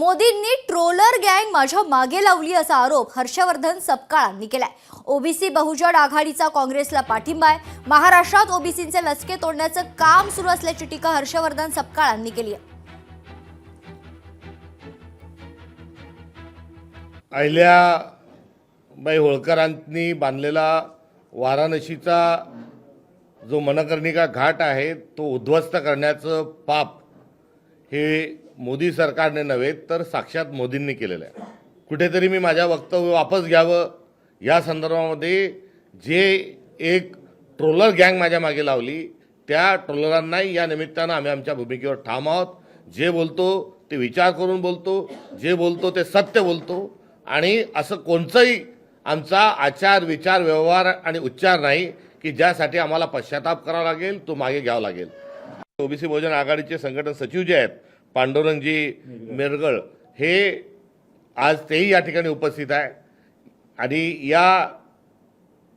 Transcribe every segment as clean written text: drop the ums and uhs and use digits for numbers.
मोदींनी ट्रोलर गँग माझ्या मागे लावली असा आरोप हर्षवर्धन सपकाळांनी केलाय। ओबीसी बहुजन आघाडीचा काँग्रेसला पाठिंबा आहे। महाराष्ट्रात ओबीसींचे लचके तोडण्याचं काम सुरू असल्याची टीका हर्षवर्धन सपकाळांनी केली आहे। अहिल्याबाई होळकरांनी बांधलेला वाराणसीचा जो मनकर्णिका घाट आहे तो उद्ध्वस्त करण्याचं पाप हे मोदी सरकारने नव्हे तर साक्षात मोदींनी केलेलं आहे। कुठेतरी मी माझ्या वक्तव्य वापस घ्यावं या संदर्भामध्ये जे एक ट्रोलर गँग माझ्या मागे लावली त्या ट्रोलरांनाही या निमित्तानं आम्ही आमच्या भूमिकेवर ठाम आहोत। जे बोलतो ते विचार करून बोलतो, जे बोलतो ते सत्य बोलतो आणि असं कोणतंही आमचा आचार विचार व्यवहार आणि उच्चार नाही की ज्यासाठी आम्हाला पश्चाताप करावा लागेल, तो मागे घ्यावा लागेल। ओबीसी बहुजन आघाडीचे संघटन सचिव जे आहेत पांडुरंगजी मेरगळ हे आज तेही या ठिकाणी उपस्थित आहे आणि या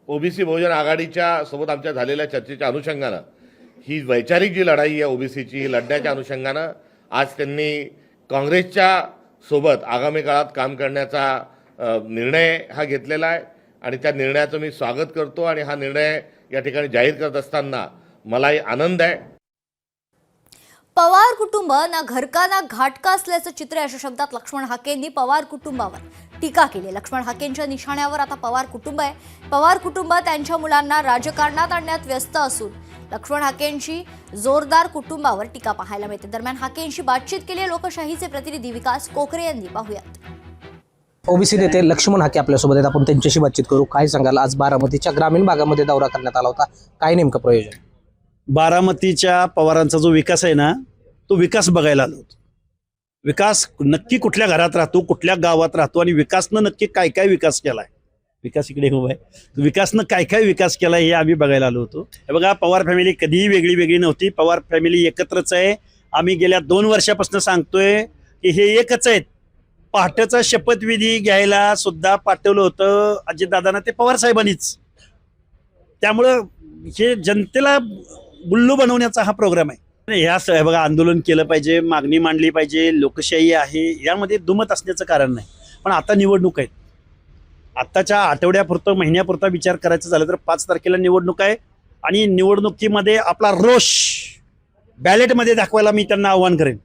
ओबीसी बहुजन आघाडीच्या सोबत आमच्या झालेल्या चर्चेच्या अनुषंगानं ही वैचारिक जी लढाई आहे ओबीसीची लढण्याच्या अनुषंगानं आज त्यांनी काँग्रेसच्या सोबत आगामी काळात काम करण्याचा निर्णय हा घेतलेला आहे आणि त्या निर्णयाचं मी स्वागत करतो आणि हा निर्णय या ठिकाणी जाहीर करत असताना मलाही आनंद आहे। पवार कुटुंब ना घरका ना घाटका असल्याचं चित्र अशा शब्दात लक्ष्मण हाकेंनी पवार कुटुंबावर टीका केली। लक्ष्मण हाकेंच्या निशाण्यावर आता पवार कुटुंब आहे। पवार कुटुंब त्यांच्या मुलांना राजकारणात आणण्यात व्यस्त असून लक्ष्मण हाकेंची जोरदार कुटुंबावर टीका पाहायला मिळते। दरम्यान हाकेंशी बातचीत केली लोकशाहीचे प्रतिनिधी विकास कोकरे यांनी, पाहूयात। ओबीसी नेते लक्ष्मण हाके आपल्यासोबत आहेत, आपण त्यांच्याशी बातचीत करू। काय सांगाल, आज बारामतीच्या ग्रामीण भागामध्ये दौरा करण्यात आला होता, काय नेमकं प्रयोजन? बारामतीच्या पवारांचा जो विकास आहे ना तो विकास बघायला आलो होतो। विकास नक्की कुठल्या घरात राहतो, कुठल्या गावात राहतो आणि विकासनं नक्की काय काय विकास केलाय, विकास इकडे उभा आहे, विकासनं काय काय विकास केलाय हे आम्ही बघायला आलो होतो। हे बघा, पवार फॅमिली कधीही वेगळी नव्हती, पवार फॅमिली एकत्रच आहे। आम्ही गेल्या 2 वर्षापासून सांगतोय की हे एकच आहेत। पहाटेचा शपथविधी घ्यायला सुद्धा पाठवलं होतं अजितदादांना ते पवार साहेबांनीच। त्यामुळं हे जनतेला गुल्लू बनवण्याचा हा प्रोग्राम आहे। ह्या बघा, आंदोलन केलं पाहिजे, मागणी मांडली पाहिजे, लोकशाही आहे, यामध्ये दुमत असण्याचं कारण नाही। पण आता निवडणूक आहेत, आत्ताच्या आठवड्यापुरतं महिन्यापुरता विचार करायचं झालं तर 5 तारखेला निवडणूक आहे आणि निवडणुकीमध्ये आपला रोष बॅलेटमध्ये दाखवायला मी त्यांना आव्हान करेन।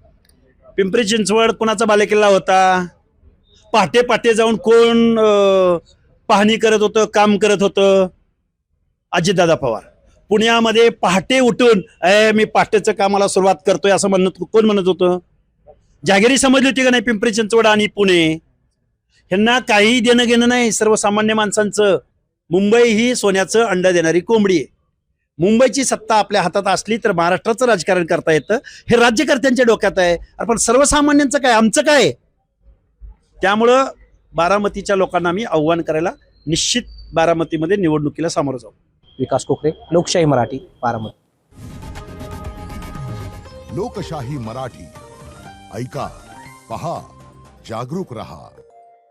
पिंपरी चिंचवड कुणाचा बालेकिल्ला होता, पहाटे पहाटे जाऊन कोण पाहणी करत होतं, काम करत होतं? अजितदादा पवार। पुण्यामध्ये पहाटे उठून मी पहाटेचं कामाला सुरुवात करतोय असं कोण म्हणत होतं? जागिरी समजली होती का नाही पिंपरी चिंचवड आणि पुणे? ह्यांना काही देणं घेणं नाही सर्वसामान्य माणसांचं। मुंबई ही सोन्याचं अंडा देणारी कोंबडी आहे। मुंबईची सत्ता आपल्या हातात असली तर महाराष्ट्राचं राजकारण करता येतं, हे राज्यकर्त्यांच्या डोक्यात आहे। पण सर्वसामान्यांचं काय, आमचं काय? त्यामुळं बारामतीच्या लोकांना मी आव्हान करायला निश्चित बारामतीमध्ये निवडणुकीला सामोरं जाऊ। विकास कोकरे, लोकशाही मराठी, बारामती। लोकशाही मराठी, ऐका, पहा, जागरूक रहा।